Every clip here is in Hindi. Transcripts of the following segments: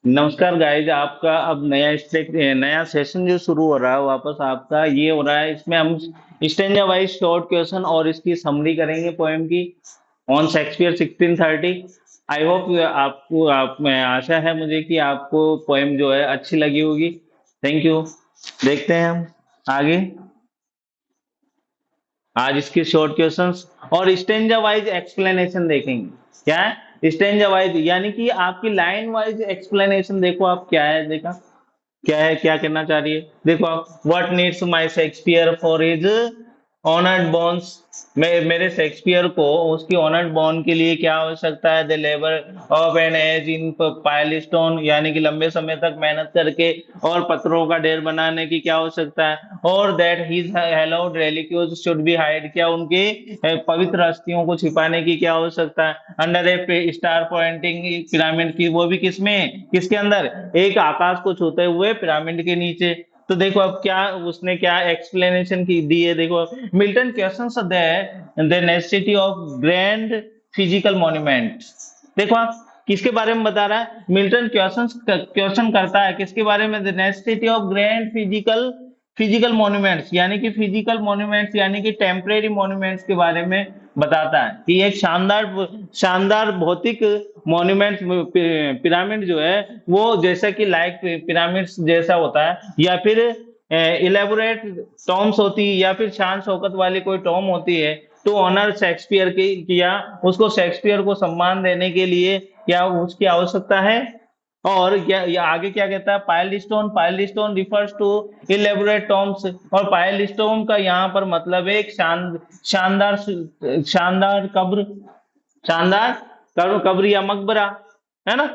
नमस्कार गाइज। आपका अब नया सेशन जो शुरू हो रहा है वापस आपका ये हो रहा है। इसमें हम स्टेंजा वाइज शॉर्ट क्वेश्चन और इसकी समरी करेंगे पोएम की ऑन शेक्सपियर 1630। आई होप आपको आप में आशा है मुझे कि आपको पोएम जो है अच्छी लगी होगी। Thank you. देखते हैं हम आगे। आज इसके शॉर्ट क्वेश्चंस और स्टेंजा वाइज एक्सप्लेनेशन देखेंगे। क्या है स्टेंजा वाइज, यानी कि आपकी लाइन वाइज एक्सप्लेनेशन। देखो आप क्या है, देखा क्या है, क्या कहना चाह रही है। देखो आप, what needs my Shakespeare for his honoured bones. मेरे शेक्सपियर को उसकी ऑनर्ड बॉन्ड के लिए क्या आवश्यकता है। The labour of an age in pile stone, यानी कि लंबे समय तक मेहनत करके और पत्थरों का ढेर बनाने की क्या आवश्यकता है। और that his hallowed reliques should be hid, क्या उनकी पवित्र अस्थियों को छिपाने की क्या आवश्यकता है। अंडर ए स्टार पॉइंटिंग पिरामिड की, वो भी किसमें, किसके अंदर, एक आकाश को छूते हुए पिरामिड के नीचे। तो देखो अब क्या उसने क्या एक्सप्लेनेशन की दी है। देखो Milton questions the necessity of grand physical monument. देखो आप किसके बारे में बता रहा है। मिल्टन क्वेश्चन करता है किसके बारे में, the necessity of grand physical physical monuments, यानी कि फिजिकल मॉन्यूमेंट्स यानी कि टेम्परेरी मॉन्यूमेंट्स के बारे में बताता है कि एक शानदार शानदार भौतिक मॉन्यूमेंट्स पिरामिड जो है वो जैसा कि लाइक पिरामिड्स जैसा होता है, या फिर इलेबोरेट टॉम्स होती है, या फिर शान शौकत वाली कोई टॉम होती है। तो ऑनर शेक्सपियर की किया, उसको शेक्सपियर को सम्मान देने के लिए क्या उसकी आवश्यकता है। और क्या ये आगे क्या कहता है, piled stone refers to elaborate tombs. और पाइल्ड स्टोन का यहाँ पर मतलब है एक शानदार शानदार कब्र, शानदार कब्र या मकबरा, है ना,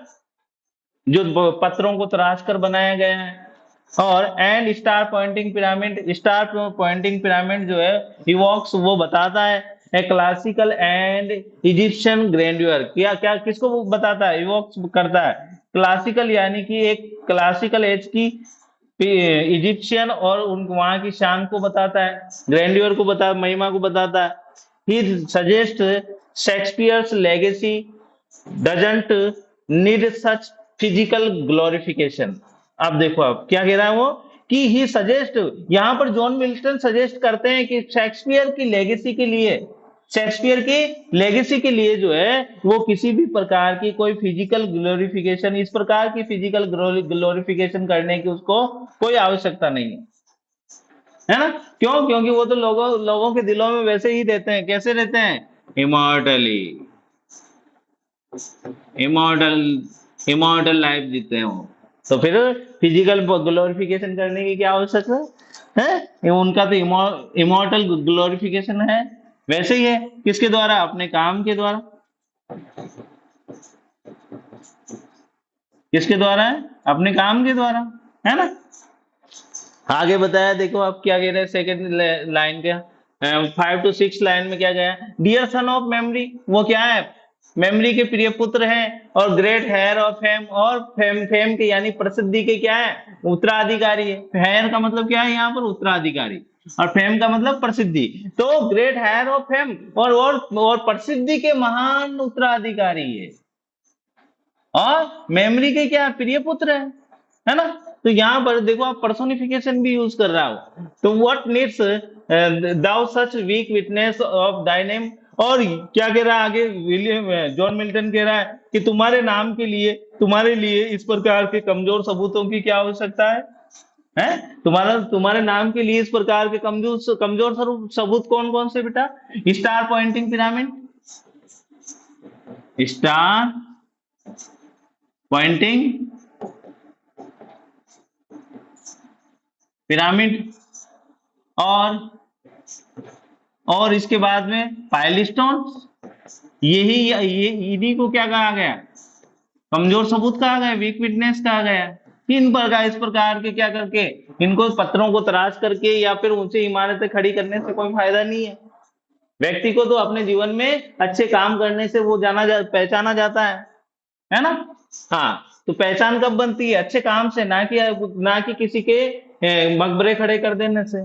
जो पत्थरों को तराश कर बनाया गया है। और एंड स्टार पॉइंटिंग पिरामिड जो है इवोक्स, वो बताता है ए क्लासिकल एंड इजिप्शियन ग्रैंड्योर। क्या क्या किसको वो बताता है, इवोक्स करता है क्लासिकल, यानी कि एक क्लासिकल एज की इजिप्शियन और उन वहां की शान को बताता है, ग्रैंड्योर को बता महिमा को बताता है। He suggest Shakespeare's legacy doesn't need such physical glorification. अब देखो अब क्या कह रहा है वो, कि ही सजेस्ट, यहां पर जॉन मिल्टन सजेस्ट करते हैं कि शेक्सपियर की लेगेसी के लिए जो है वो किसी भी प्रकार की कोई फिजिकल ग्लोरिफिकेशन, इस प्रकार की फिजिकल ग्लोरिफिकेशन करने की उसको कोई आवश्यकता नहीं है ना। क्यों, क्योंकि वो तो लोगों लोगों के दिलों में वैसे ही रहते हैं। कैसे रहते हैं, इमॉर्टली, इमॉर्टल इमॉर्टल लाइफ जीते हैं वो। तो फिर फिजिकल ग्लोरिफिकेशन करने की क्या आवश्यकता है, ये उनका तो इमॉर्टल ग्लोरिफिकेशन है। वैसे ही है किसके द्वारा, अपने काम के द्वारा। किसके द्वारा है, अपने काम के द्वारा, है ना। आगे बताया, देखो आप क्या कह रहे हैं सेकेंड लाइन के 5 to 6 लाइन में क्या गया, डियर सन ऑफ मेमोरी, वो क्या है, मेमोरी के प्रिय पुत्र हैं। और ग्रेट हेयर ऑफ फेम, और फेम फेम के यानी प्रसिद्धि के क्या है, उत्तराधिकारी है। हेयर का मतलब क्या है यहाँ पर, उत्तराधिकारी, और फेम का मतलब प्रसिद्धि। तो ग्रेट हेयर ऑफ फेम और प्रसिद्धि के महान उत्तराधिकारी है। और मेमोरी के क्या प्रिय पुत्र है ना। तो यहाँ पर देखो आप पर्सोनिफिकेशन भी यूज कर रहा हो। तो what needs thou such weak witness of thy name. और क्या कह रहा है आगे, विलियम जॉन मिल्टन कह रहा है कि तुम्हारे नाम के लिए, तुम्हारे लिए इस प्रकार के कमजोर सबूतों की क्या आवश्यकता है। तुम्हारे नाम के लिए इस प्रकार के कमजोर कमजोर सबूत कौन कौन से बेटा, star pointing pyramid, star pointing pyramid, और इसके बाद में पाइलस्टोन। यही ये इन्हीं को क्या कहा गया, कमजोर सबूत कहा गया, वीक विटनेस कहा गया। इन प्रकार इस प्रकार के क्या करके, इनको पत्थरों को तराश करके या फिर ऊंची इमारतें खड़ी करने से कोई फायदा नहीं है। व्यक्ति को तो अपने जीवन में अच्छे काम करने से वो पहचाना जाता है ना। हाँ, तो पहचान कब बनती है, अच्छे काम से, ना कि किसी के मकबरे खड़े कर देने से।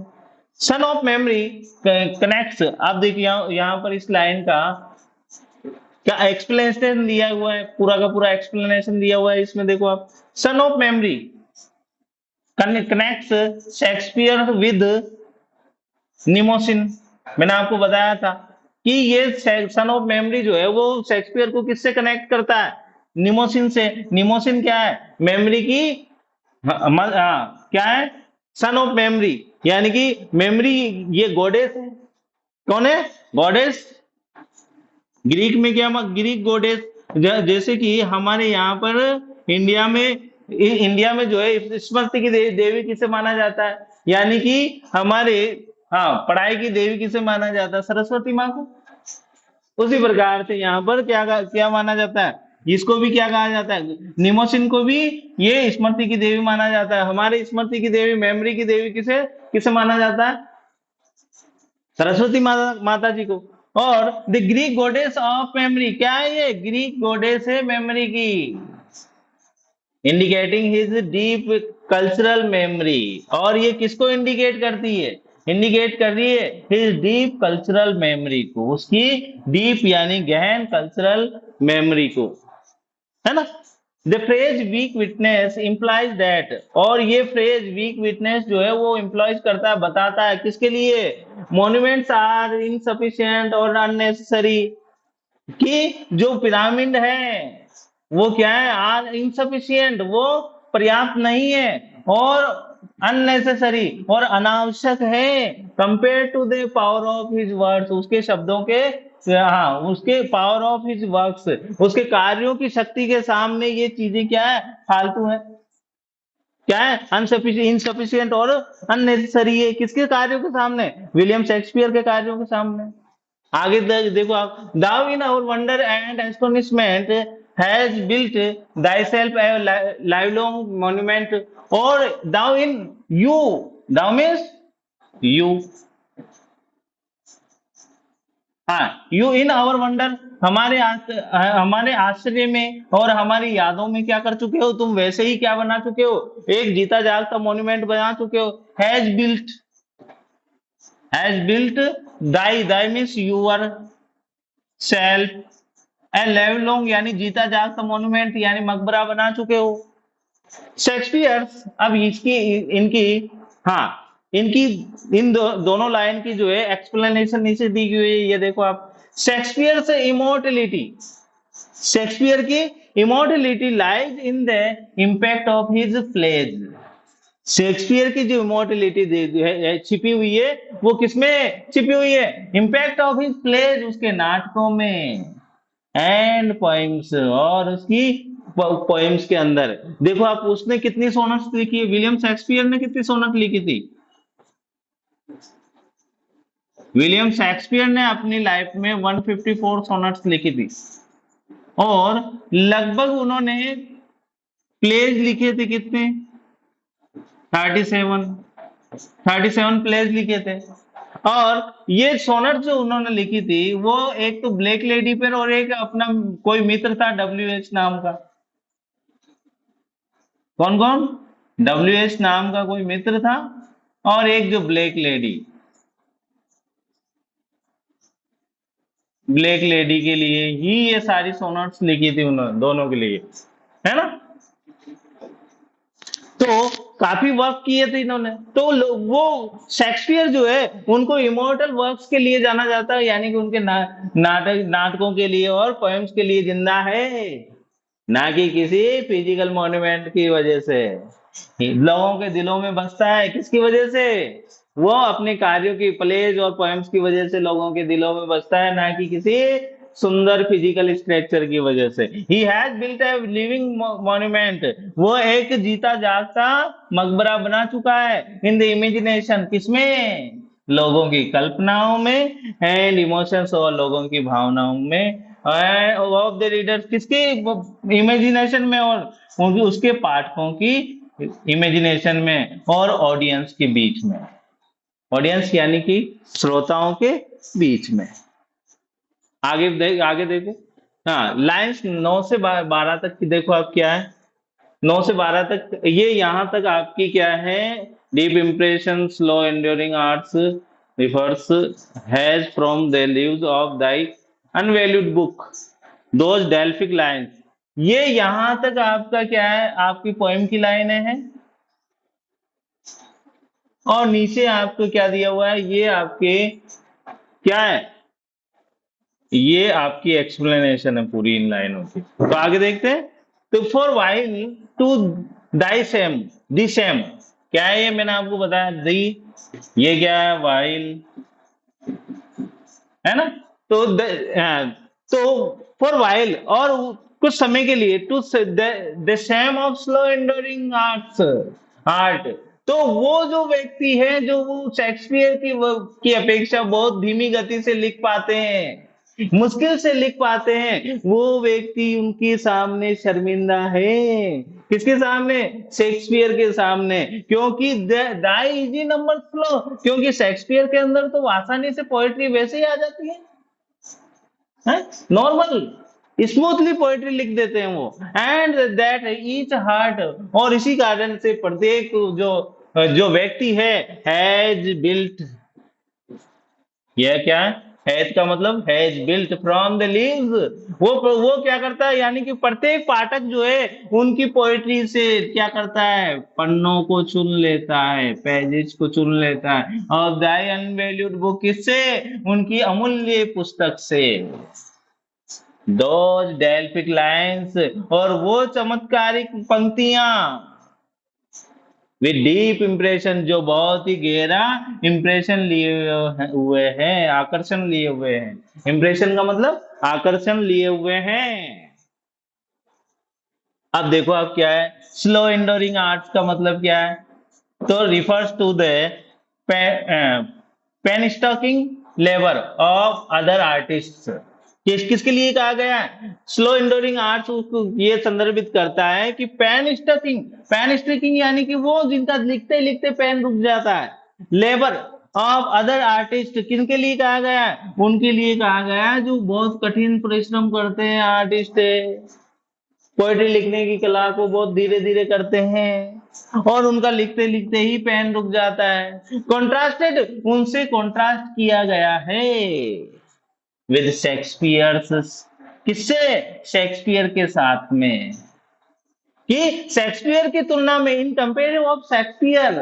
सन ऑफ मेमोरी कनेक्ट्स, आप देखिए यहाँ पर इस लाइन का क्या एक्सप्लेनेशन दिया हुआ है, पूरा का पूरा एक्सप्लेनेशन दिया हुआ है इसमें, देखो आप। Son of memory connects Shakespeare with Mnemosyne. मैंने आपको बताया था कि ये सन ऑफ मेमोरी जो है वो शेक्सपियर को किससे कनेक्ट करता है, निमोसिन से। निमोसिन क्या है, मेमोरी की, क्या है, सन ऑफ मेमोरी, यानी कि मेमोरी, ये गॉडेस है। कौन है, गॉडेस। ग्रीक में क्या, ग्रीक गॉडेस। जैसे कि हमारे यहाँ पर इंडिया में जो है स्मृति की देवी किसे माना जाता है, यानी कि हमारे, हाँ, पढ़ाई की देवी किसे माना जाता है, सरस्वती माँ को। उसी प्रकार से यहाँ पर क्या क्या माना जाता है, इसको भी क्या कहा जाता है, निमोसिन को भी ये स्मृति की देवी माना जाता है। हमारे स्मृति की देवी, मेमोरी की देवी किसे किसे माना जाता है, सरस्वती माता जी को। और the Greek goddess of memory, क्या है ये, ग्रीक गॉडेस है मेमोरी की, indicating his deep cultural memory. और ये किसको इंडिकेट करती है, इंडिकेट कर रही है हिज डीप कल्चरल मेमोरी को, उसकी डीप यानी गहन कल्चरल मेमोरी को, है ना। The phrase weak witness implies that, और ये फ्रेज वीक विटनेस जो है वो इंप्लॉइज करता है, बताता है किसके लिए, मॉन्यूमेंट्स आर इनसफिशिएंट और अननेसेसरी, कि जो पिरामिड है वो क्या है, आर इनसफिशिएंट, वो पर्याप्त नहीं है, और अननेसेसरी, और अनावश्यक है, compare to the power of his words, उसके शब्दों के, हाँ, उसके पावर ऑफ हिज वर्क्स, उसके कार्यों की शक्ति के सामने ये चीजें क्या है, फालतू है, क्या है, इनसफिशिएंट और अननेसेसरी है, किसके कार्यों के सामने, विलियम शेक्सपियर के कार्यों के सामने। आगे देखो आप, thou in our wonder and astonishment has built thyself a lifelong monument, और thou in you, thou means you, हाँ, यू इन आवर वंडर, हमारे आश्चर्य में और हमारी यादों में क्या कर चुके हो, तुम वैसे ही क्या बना चुके हो, एक जीता जागता मॉन्यूमेंट बना चुके हो। Has built thy means yourself, a life long यानी जीता जागता मॉन्यूमेंट यानी मकबरा बना चुके हो। शेक्सपियर, अब इसकी, इनकी, हाँ, इनकी, दोनों लाइन की जो है एक्सप्लेनेशन नीचे दी गई है, ये देखो आप। शेक्सपियर से इमोर्टलिटी, शेक्सपियर की immortality lies in the impact of his plays. Shakespeare की जो इमोर्टलिटी छिपी हुई है, वो किसमें छिपी हुई है, इम्पैक्ट ऑफ हिज प्लेज, उसके नाटकों में, एंड पोइम्स, और उसकी पोइम्स के अंदर। देखो आप, उसने कितनी सोनट्स लिखी है, विलियम शेक्सपियर ने कितनी सोनट लिखी थी, विलियम शेक्सपियर ने अपनी लाइफ में 154 सोनट्स लिखी थी, और लगभग उन्होंने प्लेज लिखे थे कितने, 37, 37 प्लेज लिखे थे। और ये सोनट जो उन्होंने लिखी थी वो एक तो ब्लैक लेडी पर, और एक अपना कोई मित्र था WH नाम का। कौन कौन, WH नाम का कोई मित्र था, और एक जो ब्लैक लेडी, ब्लैक लेडी के लिए ही ये सारी सोनट्स लिखी थी उन्होंने, दोनों के लिए, है ना। तो काफी वर्क किए थे इन्होंने। तो वो शेक्सपियर जो है उनको इमोर्टल वर्क्स के लिए जाना जाता है, यानी कि उनके नाटकों के लिए और पोएम्स के लिए जिंदा है, ना कि किसी फिजिकल मॉन्यूमेंट की वजह से। लोगों के दिलों में बसता है किसकी वजह से, वो अपने कार्यों की, प्लेज और पोएम्स की वजह से लोगों के दिलों में बसता है, ना कि किसी सुंदर फिजिकल स्ट्रक्चर की वजह से। He has built a living monument, वो एक जीता जागता मकबरा बना चुका है, इन द इमेजिनेशन, किसमें, लोगों की कल्पनाओं में, एंड इमोशंस, और लोगों की भावनाओं में, ऑफ द रीडर, किसके इमेजिनेशन में, और उसके पाठकों की इमेजिनेशन में, और ऑडियंस के बीच में, ऑडियंस यानी कि श्रोताओं के बीच में। आगे देखो, हाँ, लाइंस 9 से 12 तक की देखो आप, क्या है, 9 से 12 तक, ये यहां तक आपकी क्या है, deep impression slow enduring arts refers has from the leaves of thy unvalued book, those Delphic lines, ये यहां तक आपका क्या है, आपकी पोएम की लाइन है। और नीचे आपको क्या दिया हुआ है, ये आपके क्या है, ये आपकी एक्सप्लेनेशन है पूरी इन लाइनों की। तो आगे देखते हैं। तो for while to thy same, the same, क्या है ये, मैंने आपको बताया दी, ये क्या है वाइल, है ना। तो तो फॉर वाइल, और कुछ समय के लिए, to the same of slow enduring arts, art, तो वो जो व्यक्ति है जो वो शेक्सपियर की अपेक्षा बहुत धीमी गति से लिख पाते हैं, मुश्किल से लिख पाते हैं, वो व्यक्ति उनके सामने शर्मिंदा है। किसके सामने, शेक्सपियर के सामने, क्योंकि दाई इजी नंबर स्लो, क्योंकि शेक्सपियर के अंदर तो आसानी से पोएट्री वैसे ही आ जाती है, नॉर्मल स्मूथली पोएट्री लिख देते हैं वो। एंड दैट ईच हार्ट, और इसी कारण से प्रत्येक जो जो व्यक्ति है, हैज बिल्ट, यह क्या है, हैज का मतलब has built from the leaves, वो क्या करता है, यानी कि प्रत्येक पाठक जो है उनकी पोएट्री से क्या करता है, पन्नों को चुन लेता है, पेजेस को चुन लेता है, और दाई अनवैल्यूड बुक, किससे, उनकी अमूल्य पुस्तक से, दोज डेल्फिक लाइन्स, और वो चमत्कारिक पंक्तियां, विद डीप इंप्रेशन, जो बहुत ही गहरा इंप्रेशन लिए हुए हैं, आकर्षण लिए हुए हैं, इंप्रेशन का मतलब आकर्षण लिए हुए हैं। अब देखो अब क्या है, स्लो एंडोरिंग आर्ट्स का मतलब क्या है, तो refers to the pen stalking labour of other artist, किसके लिए कहा गया है, स्लो एंडोरिंग आर्ट्स, उसको ये संदर्भित करता है कि पेन स्टॉकिंग यानी कि वो जिनका लिखते लिखते पेन रुक जाता है, लेबर ऑफ अदर आर्टिस्ट, किनके लिए कहा गया है, उनके लिए कहा गया है जो बहुत कठिन परिश्रम करते हैं, आर्टिस्ट है, पोएट्री लिखने की कला को बहुत धीरे धीरे करते हैं, और उनका लिखते लिखते ही पेन रुक जाता है, कॉन्ट्रास्टेड, उनसे कॉन्ट्रास्ट किया गया है विद शेक्सपियर, किससे, शेक्सपियर के साथ में, कि शेक्सपियर की तुलना में, in comparison of Shakespeare,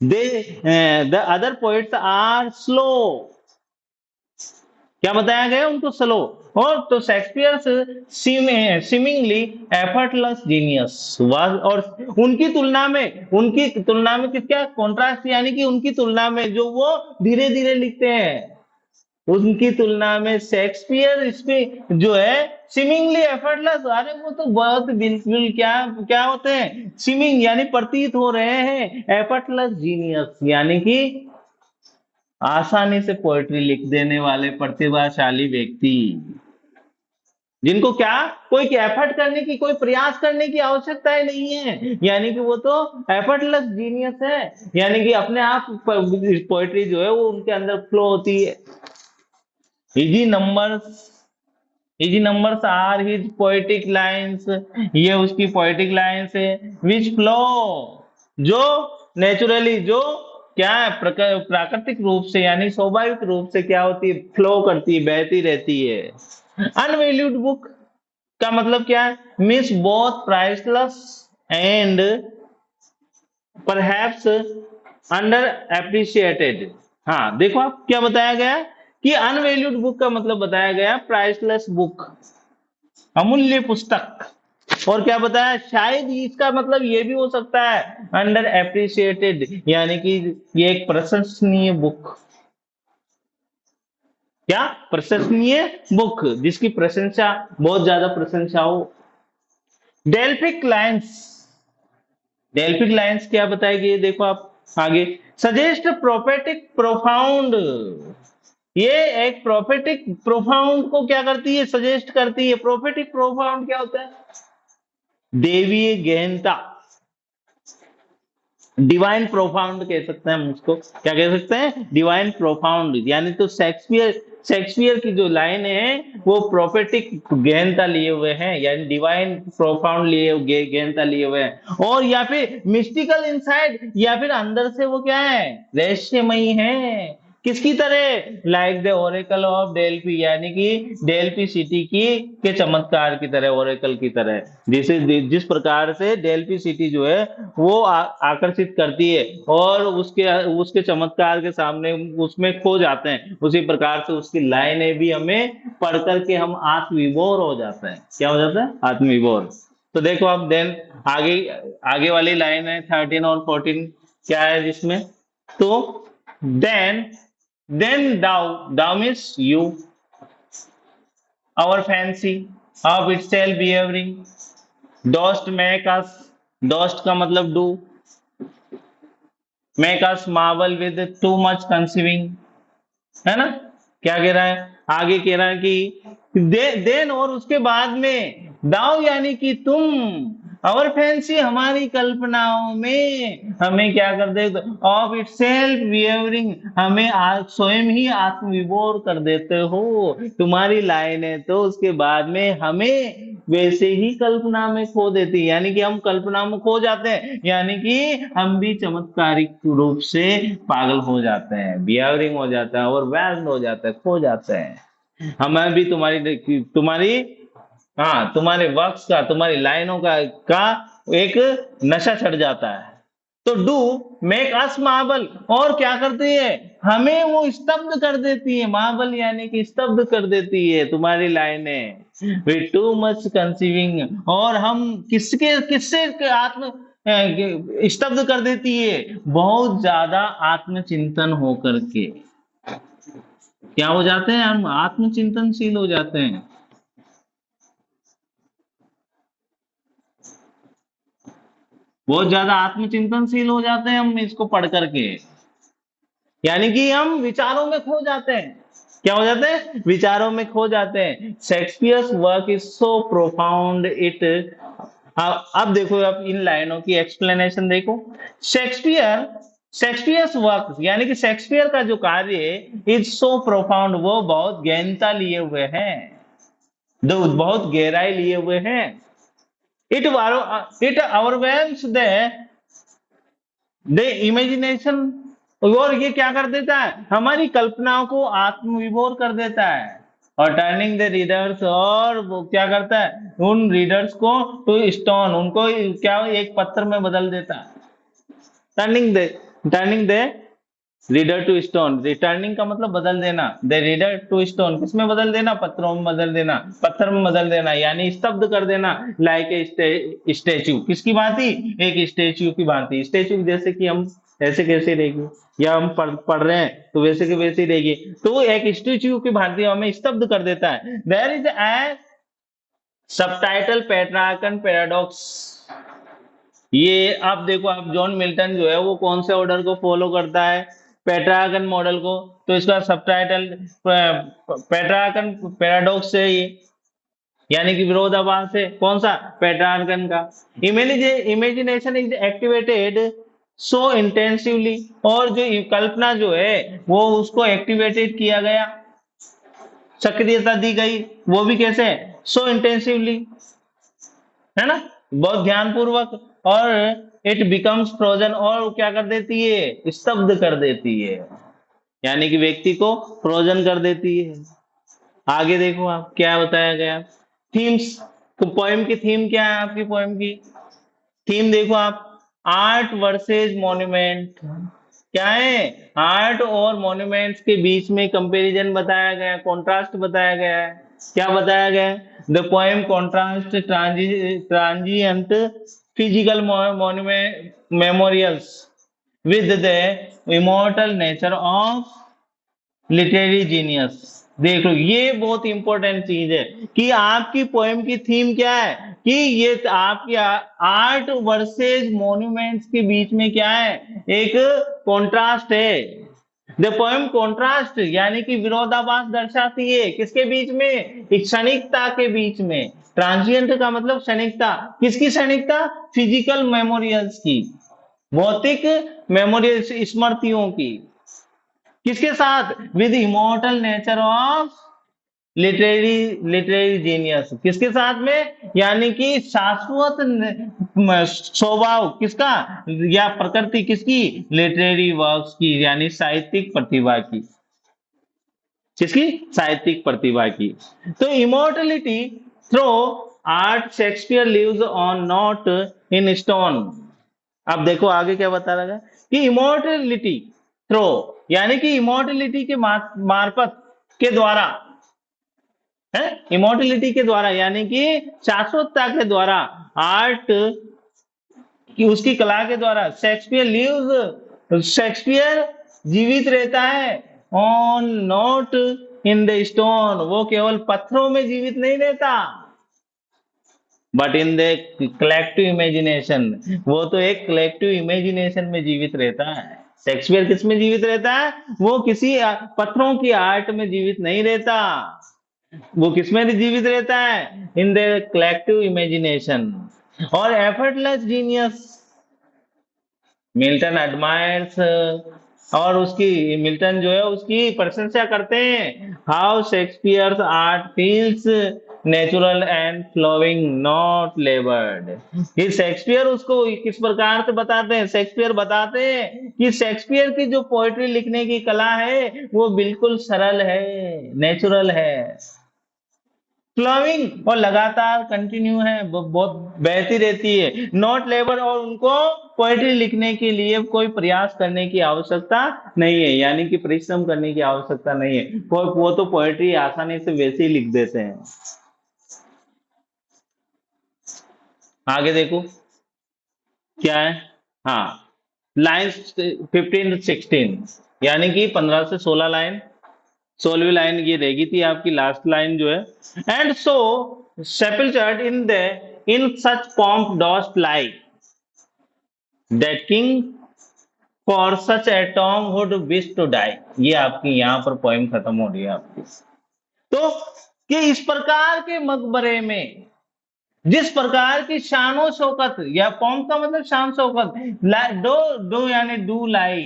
they the other poets are slow, क्या बताया गया उनको, स्लो, और तो शेक्सपियर सीमिंगली एफर्टलेस जीनियस, और उनकी तुलना में किसका कॉन्ट्रास्ट, यानी कि उनकी तुलना में जो वो धीरे धीरे लिखते हैं, उनकी तुलना में शेक्सपियर इसमें जो है सीमिंगली एफर्टलेस, अरे वो तो बहुत बिल्कुल क्या क्या होते हैं, सीमिंग यानी प्रतीत हो रहे हैं, एफर्टलेस जीनियस यानी कि आसानी से पोएट्री लिख देने वाले प्रतिभाशाली व्यक्ति, जिनको क्या कोई एफर्ट करने की, कोई प्रयास करने की आवश्यकता ही नहीं है, यानी कि वो तो एफर्टलेस जीनियस है, यानी कि अपने आप पोएट्री जो है वो उनके अंदर फ्लो होती है। Easy numbers, easy numbers are his poetic lines, ये उसकी पोएटिक लाइंस है, विच फ्लो, जो नेचुरली, जो क्या है, प्राकृतिक रूप से यानी स्वाभाविक रूप से क्या होती है, फ्लो करती है, बहती रहती है। अनवैल्यूड बुक का मतलब क्या है, means both priceless and perhaps under appreciated. हाँ देखो आप क्या बताया गया, कि अनवैल्यूड बुक का मतलब बताया गया प्राइसलेस बुक, अमूल्य पुस्तक, और क्या बताया, शायद इसका मतलब ये भी हो सकता है अंडर एप्रिशिएटेड, यानी कि ये एक प्रशंसनीय बुक, क्या प्रशंसनीय बुक, जिसकी प्रशंसा, बहुत ज्यादा प्रशंसा हो। डेल्फिक लाइन्स, डेल्फिक लाइन्स क्या बताएगी, देखो आप आगे, सजेस्ट प्रोफेटिक प्रोफाउंड, ये एक प्रोफेटिक प्रोफाउंड को क्या करती है, सजेस्ट करती है। प्रोफेटिक प्रोफाउंड क्या होता है, देवीय गहनता, डिवाइन प्रोफाउंड कह सकते हैं हम उसको, क्या कह सकते हैं, डिवाइन प्रोफाउंड, यानी तो शेक्सपियर की जो लाइन है वो प्रोफेटिक गहनता लिए हुए हैं, यानी डिवाइन प्रोफाउंड गहनता लिए हुए हैं, और या फिर मिस्टिकल इनसाइड, या फिर अंदर से वो क्या है, रहस्यमयी है, किसकी तरह? Like the Oracle of Delphi, यानी कि डेल्फी सिटी की के चमत्कार की तरह, ओरेकल की तरह। जिस प्रकार से डेल्फी सिटी जो है वो आकर्षित करती है और उसके उसके चमत्कार के सामने उसमें खो जाते हैं, उसी प्रकार से उसकी लाइनें भी हमें पढ़ करके हम आत्मविभोर हो जाते हैं। क्या हो जाता है? आत्मविभोर। तो देखो आप देन आगे, आगे वाली लाइन है 13 और 14, क्या है जिसमें? तो then thou means you, our fancy of itself behaving, dost make us, dost का मतलब do, make us marvel with too much conceiving, है ना? क्या कह रहा है आगे? कह रहा है कि देन, और उसके बाद में, दाव यानी कि तुम, और फैंसी हमारी कल्पनाओं में हमें क्या कर देते, ऑफ इट सेल्फ बिहेविंग, हमें स्वयं ही आत्मविभोर कर देते हो। तुम्हारी लाइनें तो उसके बाद में हमें वैसे ही कल्पना में खो देती है, यानी कि हम कल्पना में खो जाते हैं, यानी कि हम भी चमत्कारिक रूप से पागल हो जाते हैं, बिहेविंग हो जाता है और वैल्ड हो जाता है, खो जाते हैं। हमें भी तुम्हारी हाँ, तुम्हारे वर्क्स का, तुम्हारी लाइनों का एक नशा चढ़ जाता है। तो डू मेक अस मार्बल, और क्या करती है? हमें वो स्तब्ध कर देती है, मार्बल यानी कि स्तब्ध कर देती है तुम्हारी लाइनें, विद टू मच कंसीविंग, और हम किसके किससे आत्म स्तब्ध कर देती है? बहुत ज्यादा आत्मचिंतन होकर के क्या हो जाते हैं? हम आत्मचिंतनशील हो जाते हैं। बहुत ज्यादा आत्मचिंतनशील हो जाते हैं हम इसको पढ़ करके, यानी कि हम विचारों में खो जाते हैं। क्या हो जाते हैं? विचारों में खो जाते हैं। Shakespeare's work is so profound it, अब देखो, अब इन लाइनों की एक्सप्लेनेशन देखो। शेक्सपियर, शेक्सपियर्स वर्क यानी कि शेक्सपियर का जो कार्य है, इज सो प्रोफाउंड, वो बहुत गहनता लिए हुए हैं, बहुत गहराई लिए हुए हैं। It it overwhelms the imagination, और ये क्या कर देता है? हमारी कल्पनाओं को आत्मविभोर कर देता है। और टर्निंग द रीडर्स, और वो क्या करता है? उन रीडर्स को टू स्टोन, उनको क्या एक पत्थर में बदल देता है। Turning the reader to stone, returning का मतलब बदल देना, द रीडर टू स्टोन, किसमें बदल देना? पत्थरों में बदल देना, पत्थर में बदल देना, यानी स्तब्ध कर देना। लाइक ए स्टेच्यू, किसकी भांति? एक स्टेच्यू की भांति। स्टेच्यू जैसे कि हम ऐसे कैसे रहेगी, या हम पढ़ रहे हैं तो वैसे के वैसे ही रहेगी, तो वो एक स्टेच्यू की भांति हमें स्तब्ध कर देता है। There is a subtitle Petrarchan paradox, ये आप देखो, आप जॉन मिल्टन जो है वो कौन से ऑर्डर को फॉलो करता है? पेट्रार्कन मॉडल को। तो इसका सबटाइटल पेट्रार्कन पैराडॉक्स है ये, यानी कि विरोधाभास है। कौन सा? पेट्रार्कन का। Imagination is activated so intensively, और जो कल्पना जो है वो उसको एक्टिवेटेड किया गया, सक्रियता दी गई, वो भी कैसे? सो इंटेंसिवली, है ना, बहुत ध्यानपूर्वक। और इट बिकम्स फ्रोजन, और क्या कर देती है? स्तब्ध कर देती है, यानी कि व्यक्ति को फ्रोजन कर देती है। आगे देखो आप क्या बताया गया। थीम्स, तो पोएम की थीम क्या है? आपकी पोएम की थीम देखो आप, आर्ट वर्सेस मॉन्यूमेंट। क्या है? आर्ट और मॉन्यूमेंट्स के बीच में कंपैरिजन बताया गया, कॉन्ट्रास्ट बताया गया है। क्या बताया गया? The poem contrast transient physical monument memorials with the immortal nature of literary genius. देख लो, ये बहुत इंपॉर्टेंट चीज है कि आपकी पोएम की थीम क्या है, कि ये आपकी आर्ट वर्सेस मॉन्यूमेंट्स के बीच में क्या है? एक कॉन्ट्रास्ट है। द पोएम कॉन्ट्रास्ट यानी कि विरोधाभास दर्शाती है, किसके बीच में? एक क्षणिकता के बीच में। ट्रांजिएंट का मतलब क्षणिकता, किसकी क्षणिकता? फिजिकल मेमोरियल्स की, भौतिक मेमोरियल्स, स्मृतियों की। किसके साथ? With immortal nature of literary genius किसके साथ में, यानी कि शाश्वत स्वभाव किसका या प्रकृति किसकी, लिटरेरी वर्क्स की, यानी साहित्यिक प्रतिभा की, किसकी, साहित्यिक प्रतिभा की। तो immortality through art Shakespeare lives on not in stone. अब देखो आगे क्या बता रहा है कि इमोर्टलिटी थ्रो, यानी कि इमोर्टलिटी के मार्फत के द्वारा है, इमोर्टलिटी के द्वारा यानी कि शाश्वतता के द्वारा, आर्ट की उसकी कला के द्वारा, शेक्सपियर लिव्स, शेक्सपियर जीवित रहता है, on not in the stone, वो केवल पत्थरों में जीवित नहीं रहता, but in the collective imagination, वो तो एक कलेक्टिव इमेजिनेशन में जीवित रहता है। शेक्सपियर किस में जीवित रहता है, वो किसी पत्थरों की आर्ट में जीवित नहीं रहता, वो किसमें जीवित रहता है, इन द कलेक्टिव इमेजिनेशन। और एफर्टलेस जीनियस, मिल्टन एडमायर्स, और उसकी मिल्टन जो है उसकी प्रशंसा करते हैं, how Shakespeare's art feels natural and flowing not laboured. ये शेक्सपियर उसको किस प्रकार से बताते हैं, शेक्सपियर बताते हैं कि शेक्सपियर की जो पोएट्री लिखने की कला है वो बिल्कुल सरल है, नेचुरल है, फ्लोइंग और लगातार कंटिन्यू है, बहुत बहती रहती है, नॉट लेबर, और उनको पोएट्री लिखने के लिए कोई प्रयास करने की आवश्यकता नहीं है, यानी कि परिश्रम करने की आवश्यकता नहीं है, वो तो पोएट्री आसानी से वैसे ही लिख देते हैं। आगे देखो क्या है, हाँ, लाइन 15 to 16, यानी कि 15 से 16 लाइन, 16वीं लाइन ये रहेगी थी आपकी लास्ट लाइन जो है। And so sepulchred in such pomp dost lie that king for such a tomb would wish to die. ये आपकी यहाँ पर पोएम खत्म हो रही है आपकी। तो कि इस प्रकार के मकबरे में जिस प्रकार की शानो शौकत, या पॉम्प का मतलब शान शौकत, डो यानी डू लाई,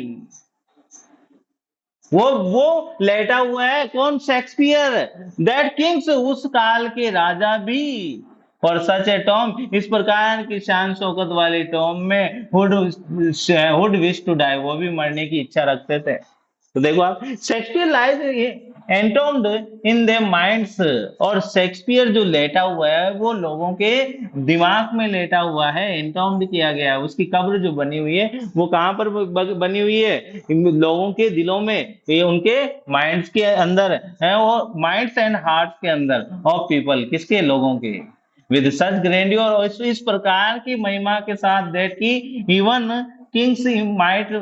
वो लेटा हुआ है, कौन, शेक्सपियर, दैट किंग्स, उस काल के राजा भी, और सच ए टॉम, इस प्रकार की शान शौकत वाली टॉम में वुड विश टू डाई, वो भी मरने की इच्छा रखते थे। तो देखो आप, Shakespeare lies entombed in their minds, और शेक्सपियर जो लेटा हुआ है वो लोगों के दिमाग में लेटा हुआ है, एंटोम्ड किया गया है, उसकी कब्र जो बनी हुई है वो कहाँ पर बनी हुई है, लोगों के दिलों में, ये उनके माइंड्स के अंदर है, वो माइंड्स एंड हार्ट्स के अंदर ऑफ पीपल, किसके, लोगों के, विद सच ग्रैंडियर, और इस प्रकार की महिमा के साथ, दैट की even kings might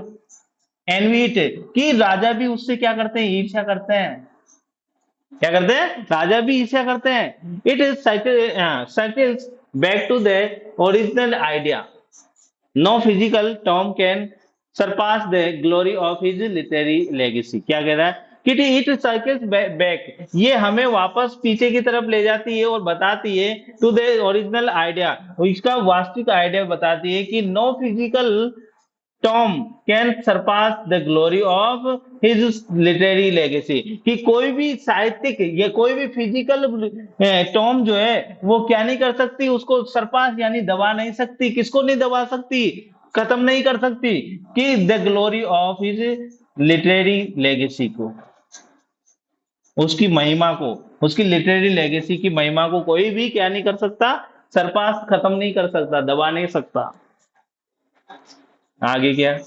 envy it, कि राजा भी उससे क्या करते हैं, ईर्ष्या करते हैं, क्या करते हैं, राजा भी ईर्ष्या करते हैं। It is cycles back to the original idea, no physical tomb can surpass the glory of his literary legacy. क्या कह रहा है कि इट साइकिल्स बैक, ये हमें वापस पीछे की तरफ ले जाती है और बताती है टू द ओरिजिनल आइडिया, इसका वास्तविक आइडिया बताती है कि no physical tomb can surpass the glory of his literary legacy, कि कोई भी साहित्यिक या कोई भी फिजिकल टॉम जो है वो क्या नहीं कर सकती, उसको सरपास यानी दबा नहीं सकती, किसको नहीं दबा सकती, खत्म नहीं कर सकती, कि the glory of his literary legacy को, उसकी महिमा को, उसकी लिटरेरी लेगेसी की महिमा को कोई भी क्या नहीं कर सकता, सरपास, खत्म नहीं कर सकता, दबा नहीं सकता। आगे क्या,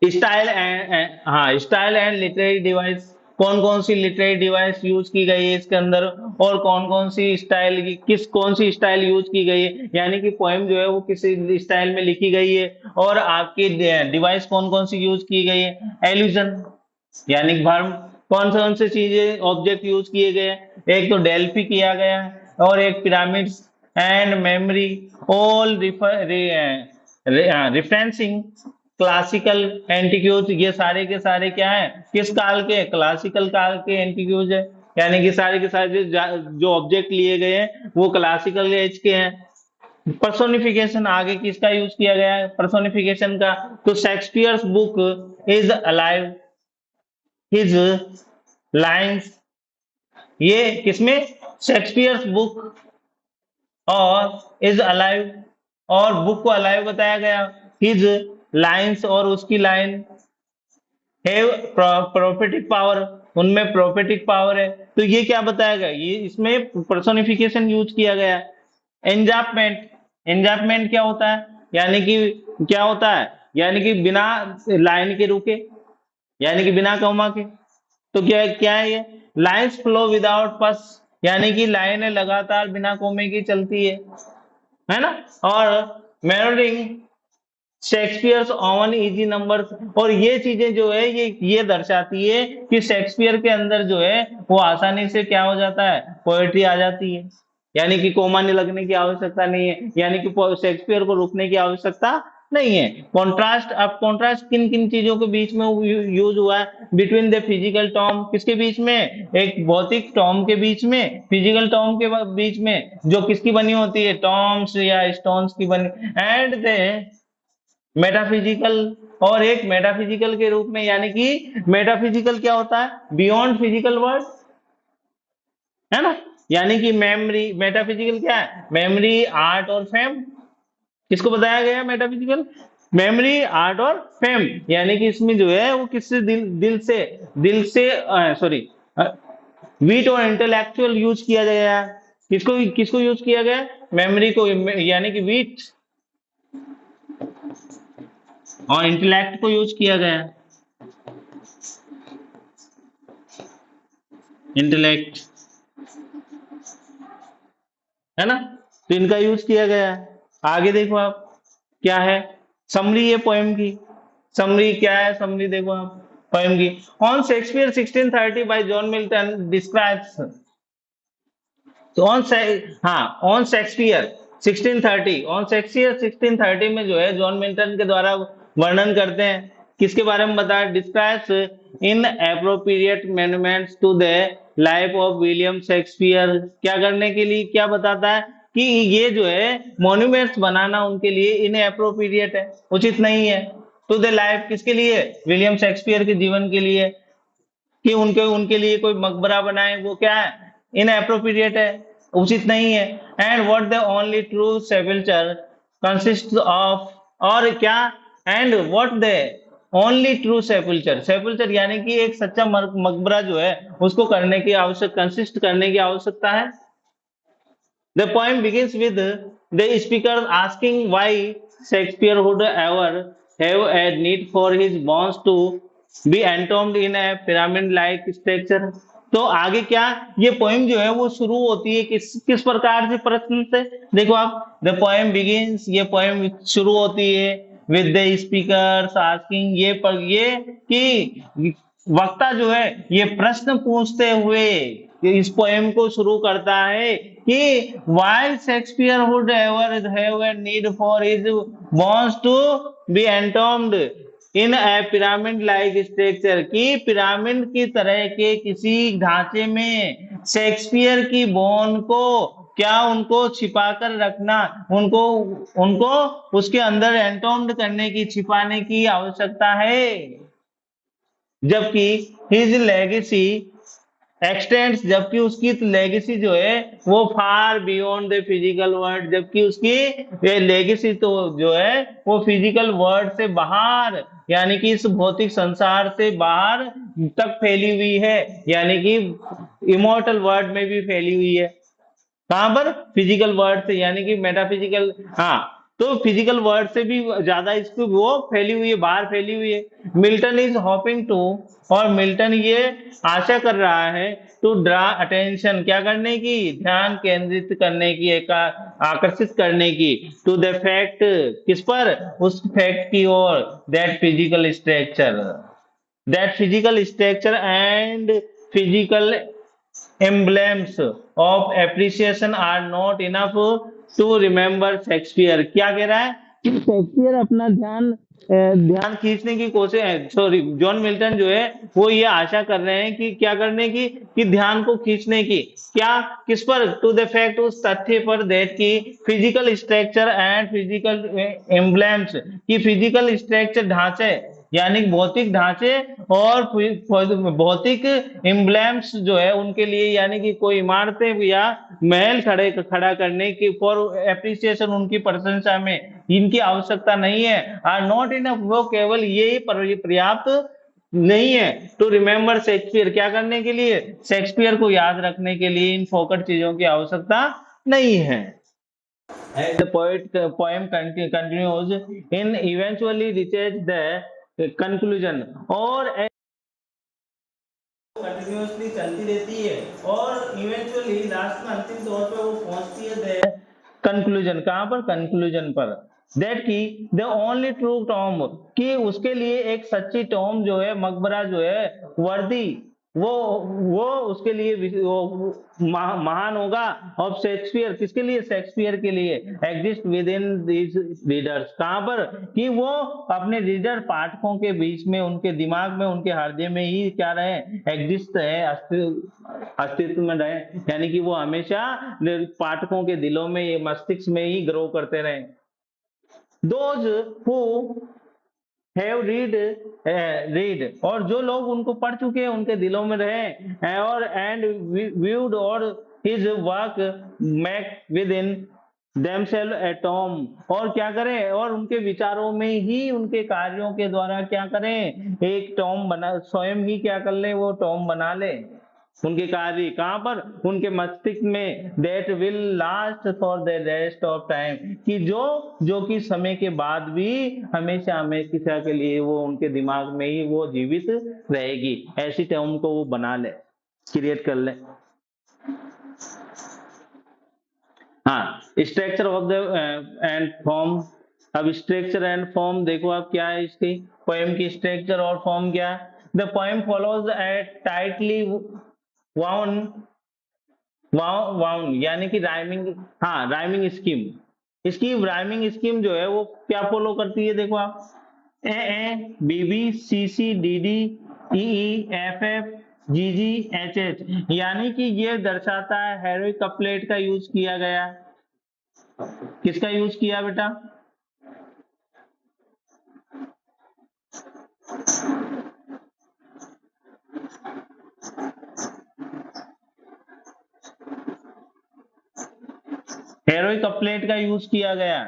स्टाइल एंड, हाँ, स्टाइल एंड लिटरेरी डिवाइस, कौन कौन सी लिटरेरी डिवाइस यूज की गई है इसके अंदर, और कौन कौन सी स्टाइल की, कौन सी स्टाइल यूज की गई है, यानी कि पोएम जो है वो किस स्टाइल में लिखी गई है, और आपकी डिवाइस कौन कौन सी यूज की गई है, एल्यूजन यानी भ्रम, कौन से चीजें ऑब्जेक्ट यूज किए गए, एक तो डेल्फी किया गया है, और एक pyramids and memory, all referencing classical antiques, ये सारे के सारे क्या है, किस काल के, क्लासिकल काल के एंटिक्यूज है, यानी कि सारे के सारे जो ऑब्जेक्ट लिए गए हैं वो क्लासिकल एज के हैं। पर्सोनिफिकेशन, आगे किसका यूज किया गया है पर्सोनिफिकेशन का, तो Shakespeare's book is alive, his lines, ये किसमें, शेक्सपियर बुक और इज अलाइव, और बुक को अलाइव बताया गया, हिज लाइन्स और उसकी लाइन हैव प्रोफेटिक पावर, उनमें प्रोफेटिक पावर है। तो ये क्या बताया गया, ये इसमें पर्सोनिफिकेशन यूज किया गया है। एंजापमेंट, एंजापमेंट क्या होता है, यानी कि क्या होता है, यानी कि बिना लाइन के रुके, यानी कि बिना कॉमा के। तो क्या क्या है ये, लाइन्स फ्लो विदाउट पस, यानी कि लाइनें लगातार बिना कोमे की चलती है ना। और मेरोडिंग शेक्सपियर ऑन इजी नंबर, और ये चीजें जो है ये दर्शाती है कि शेक्सपियर के अंदर जो है वो आसानी से क्या हो जाता है, पोएट्री आ जाती है, यानी कि कोमा नहीं लगने की आवश्यकता नहीं है, यानी कि शेक्सपियर को रुकने की आवश्यकता नहीं है। कॉन्ट्रास्ट, अब कॉन्ट्रास्ट किन किन चीजों के बीच में यूज हुआ है, बिटवीन द फिजिकल टर्म, किसके बीच में, एक भौतिक टर्म के बीच में, फिजिकल टर्म के बीच में जो किसकी बनी होती है, टर्म्स या स्टोन्स की बनी, एंड द मेटाफिजिकल, और एक मेटाफिजिकल के रूप में, यानी कि मेटाफिजिकल क्या होता है, बियॉन्ड फिजिकल वर्ल्ड, है ना। यानी कि मेमोरी, मेटाफिजिकल क्या है, मेमोरी, आर्ट और फेम, किसको बताया गया मेटाफिजिकल, मेमोरी, आर्ट और फेम, यानी कि इसमें जो है वो किससे, दिल से सॉरी, वीट और इंटेलेक्चुअल यूज किया गया है। किसको किसको यूज किया गया, मेमोरी को, यानी कि वीट और इंटेलेक्ट को यूज किया गया, इंटेलेक्ट, है ना। तो इनका यूज किया गया है। आगे देखो आप क्या है, समरी है पोएम की, समरी क्या है, समरी देखो आप पोएम की, on Shakespeare 1630 bye John Milton describes, तो हाँ ऑन शेक्सपियर 1630, ऑन शेक्सपियर 1630 में जो है जॉन मिल्टन के द्वारा वर्णन करते हैं, किसके बारे में बताया, describes inappropriate monuments to the life of William Shakespeare, क्या करने के लिए, क्या बताता है कि ये जो है मॉन्यूमेंट्स बनाना उनके लिए इन एप्रोप्रिएट है, उचित नहीं है, टू द लाइफ, किसके लिए, विलियम शेक्सपियर के जीवन के लिए, कि उनके उनके लिए कोई मकबरा बनाए, वो क्या है, इनएप्रोप्रिएट है, उचित नहीं है। And what the only true sepulchre consist of, और क्या, and what the only true sepulchre, sepulchre यानी कि एक सच्चा मकबरा जो है उसको करने की आवश्यक, कंसिस्ट करने की आवश्यकता है। The poem begins with the speaker asking why Shakespeare would ever have a need for his bones to be entombed in a pyramid-like structure. तो आगे क्या, ये पोएम जो है वो शुरू होती है किस किस प्रकार से, प्रश्न से। देखो आप, द पोएम बिगिंस, ये पोएम शुरू होती है विद द स्पीकर आस्किंग, ये कि वक्ता जो है ये प्रश्न पूछते हुए इस पोएम को शुरू करता है कि while Shakespeare would ever have a need for his bones to be entombed in a pyramid like structure, कि पिरामिड की तरह के किसी ढांचे में शेक्सपियर की बोन को क्या, उनको छिपा कर रखना, उनको उनको उसके अंदर एंटोम्ड करने की, छिपाने की आवश्यकता है, जबकि हिज लेगेसी एक्सटेंड्स, जबकि उसकी लेगेसी जो है वो far beyond the physical world, जबकि उसकी लेगेसी तो जो है वो फिजिकल वर्ल्ड से बाहर, यानी कि इस भौतिक संसार से बाहर तक फैली हुई है, यानी कि इमोर्टल वर्ल्ड में भी फैली हुई है। कहां पर, फिजिकल वर्ड से, यानी कि मेटाफिजिकल, हाँ, तो फिजिकल वर्ड से भी ज्यादा इसको वो फैली हुई है, बाहर फैली हुई है। मिल्टन इज होपिंग टू, और मिल्टन ये आशा कर रहा है, टू ड्रा अटेंशन, क्या करने की, ध्यान केंद्रित करने की, आकर्षित करने की, टू द फैक्ट, किस पर, उस फैक्ट की ओर, that physical structure and physical emblems of appreciation are not enough to remember Shakespeare. क्या कह रहा है कि शेक्सपियर अपना ध्यान खींचने की कोशिश, सॉरी जॉन मिल्टन जो है वो ये आशा कर रहे हैं कि क्या करने की, कि ध्यान को खींचने की, क्या, किस पर, टू द फैक्ट, उस तथ्य पर, दैट की फिजिकल स्ट्रक्चर एंड फिजिकल एम्ब्लेम्स, की फिजिकल स्ट्रक्चर ढांचे यानी भौतिक ढांचे और भौतिक एम्ब्लेम्स जो है उनके लिए, यानी कि कोई इमारतें या महल खड़ा करने की फॉर एप्रिसिएशन, उनकी प्रशंसा में इनकी आवश्यकता नहीं है। आर नॉट इनफ, वो केवल ये पर्याप्त नहीं है टू रिमेम्बर शेक्सपियर, क्या करने के लिए, शेक्सपियर को याद रखने के लिए इन फोकट चीजों की आवश्यकता नहीं है। And the poem continues in eventually reaches the conclusion, और कंटिन्यूअसली चलती रहती है और इवेंचुअली लास्ट में अंतिम तौर पे वो पहुंचती है कंक्लूजन। कहां पर, कंक्लूजन पर। दैट की द ओनली ट्रू टॉम, कि उसके लिए एक सच्ची टॉम जो है, मकबरा जो है, वर्दी, वो उसके लिए महान होगा। और शेक्सपियर, किसके लिए, शेक्सपियर के लिए, exist with in these readers, कहां पर, कि वो अपने रीडर पाठकों के बीच में, उनके दिमाग में, उनके हृदय में ही क्या रहे, एग्जिस्ट है, अस्तित्व में रहे, यानी कि वो हमेशा पाठकों के दिलों में, मस्तिष्क में ही ग्रो करते रहे। दोज हु हैव रीड, और जो लोग उनको पढ़ चुके हैं, उनके दिलों में रहे, और एंड व्यूड और his work make within themselves a tomb, और क्या करें, और उनके विचारों में ही, उनके कार्यों के द्वारा क्या करें, एक टॉम बना, स्वयं ही क्या कर ले, वो टॉम बना ले। उनके कार्य कहां पर, उनके मस्तिष्क में, that will last for the rest of time, कि जो कि समय के बाद भी हमेशा हमेशा के लिए वो उनके दिमाग में ही वो जीवित रहेगी। ऐसी टर्म को वो बना ले, क्रिएट कर ले। हाँ, structure of the end form. अब स्ट्रक्चर एंड फॉर्म देखो आप क्या है इसकी, पोएम की स्ट्रक्चर और फॉर्म क्या है। The poem follows a tightly wound यानी कि राइमिंग, हाँ राइमिंग स्कीम। इसकी राइमिंग स्कीम जो है वो क्या फॉलो करती है, देखो आप, A B B C C D D E E F F G G H H, यानी कि ये दर्शाता है हेरोइक कपलेट का यूज किया गया। किसका यूज किया बेटा, हेरोइक कपलेट का यूज किया गया।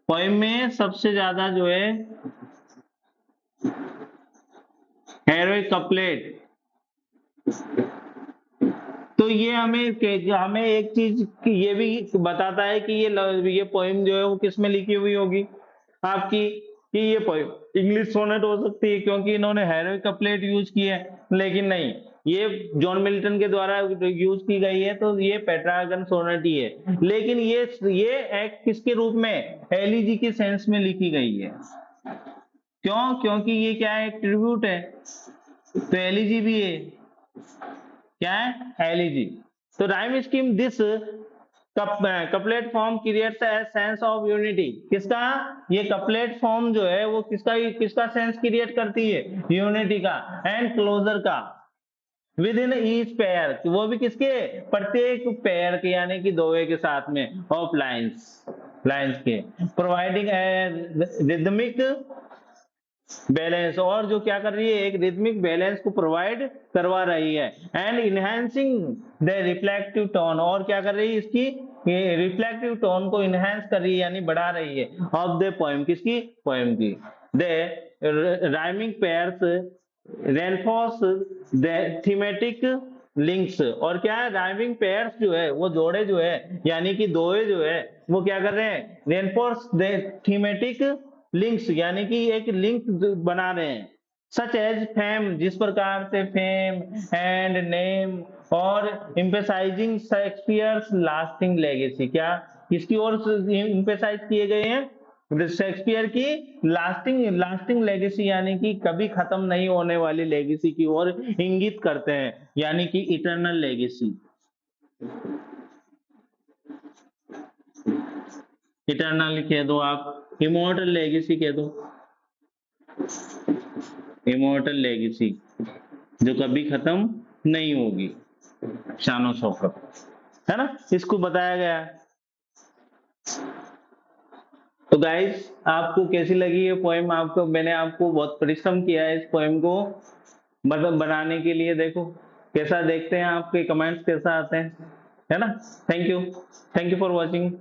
पोएम में सबसे ज्यादा जो है हेरोइक कपलेट। तो ये हमें एक चीज ये भी बताता है कि ये पोएम जो है वो किस में लिखी हुई होगी आपकी, कि ये पोएम इंग्लिश सोनेट हो सकती है, क्योंकि इन्होंने हेरोइक कपलेट यूज किया है। लेकिन नहीं, ये जॉन मिल्टन के द्वारा यूज की गई है, तो ये पेट्रागन सोनेट ही है। लेकिन ये एक किसके रूप में, एलिजी के सेंस में लिखी गई है। क्यों, क्योंकि ये क्या है, एक ट्रिब्यूट है, तो एलिजी भी है, क्या है, एलिजी। तो rhyme scheme this couplet form creates a sense of unity. किसका, ये कपलेट फॉर्म जो है वो किसका सेंस क्रिएट करती है, यूनिटी का, एंड क्लोजर का, विद इन ईच पेयर, वो भी किसके, प्रत्येक पेयर के, यानी कि दोवे के साथ में, ऑफ लाइंस के, प्रोवाइडिंग ए रिदमिक बैलेंस, और जो क्या कर रही है, एक रिदमिक बैलेंस को प्रोवाइड करवा रही है, and enhancing the reflective tone, और क्या कर रही है, इसकी रिफ्लेक्टिव टोन को इनहेंस कर रही है, यानी बढ़ा रही है, ऑफ द पोएम, किसकी, पोएम की। The rhyming pairs reinforce the thematic links, और क्या है, राइमिंग पेयर्स जो है, वो जोड़े जो है, यानी कि दोए जो है, वो क्या कर रहे हैं, रेनफोर्स द थीमेटिक लिंक्स, यानी कि एक लिंक बना रहे हैं। सच एज फेम, जिस प्रकार से फेम एंड नेम, और एम्फेसाइजिंग शेक्सपियर्स लास्टिंग लेगेसी, क्या किसकी ओर एम्फेसाइज किए गए हैं, शेक्सपियर की लास्टिंग लेगेसी, यानी कि कभी खत्म नहीं होने वाली लेगेसी की ओर इंगित करते हैं, यानी कि इटर्नल लेगेसी। इटर्नल कह दो आप, इमोर्टल लेगेसी कह दो, इमोर्टल लेगेसी जो कभी खत्म नहीं होगी, शानो शौकत, है ना, इसको बताया गया है। तो गाइस आपको कैसी लगी ये पोएम? आपको मैंने आपको बहुत परिश्रम किया है इस पोएम को मतलब बनाने के लिए। देखो कैसा, देखते हैं आपके कमेंट्स कैसा आते हैं, है ना। Thank you for watching.